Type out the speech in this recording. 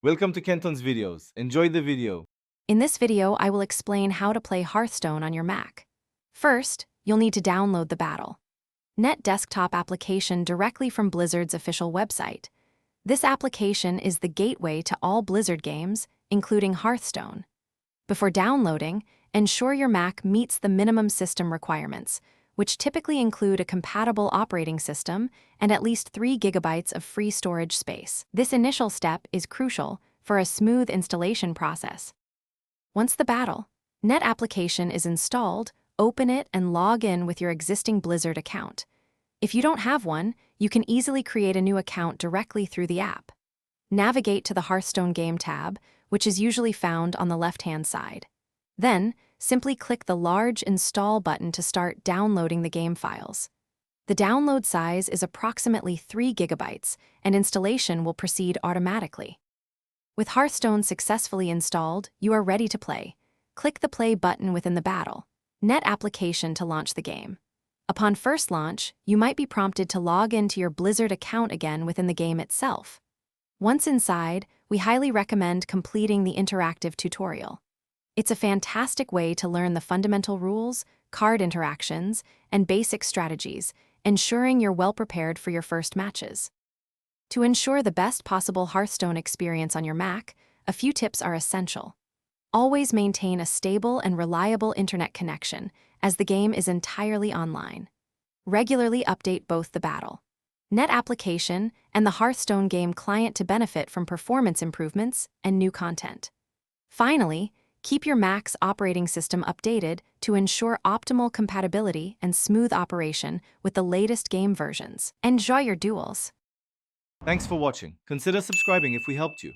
Welcome to Kenton's videos. Enjoy the video. In this video, I will explain how to play Hearthstone on your Mac. First, you'll need to download the Battle Net desktop application directly from Blizzard's official website. This application is the gateway to all Blizzard games, including Hearthstone. Before downloading, ensure your Mac meets the minimum system requirements, which typically include a compatible operating system and at least 3 GB of free storage space. This initial step is crucial for a smooth installation process. Once the Battle Net application is installed, open it and log in with your existing Blizzard account. If you don't have one, you can easily create a new account directly through the app. Navigate to the Hearthstone Game tab, which is usually found on the left-hand side. Then, simply click the large Install button to start downloading the game files. The download size is approximately 3 GB, and installation will proceed automatically. With Hearthstone successfully installed, you are ready to play. Click the Play button within the Battle Net application to launch the game. Upon first launch, you might be prompted to log into your Blizzard account again within the game itself. Once inside, we highly recommend completing the interactive tutorial. It's a fantastic way to learn the fundamental rules, card interactions, and basic strategies, ensuring you're well prepared for your first matches. To ensure the best possible Hearthstone experience on your Mac, a few tips are essential. Always maintain a stable and reliable internet connection, as the game is entirely online. Regularly update both the Battle Net application and the Hearthstone game client to benefit from performance improvements and new content. Finally, keep your Mac's operating system updated to ensure optimal compatibility and smooth operation with the latest game versions. Enjoy your duels! Thanks for watching. Consider subscribing if we helped you.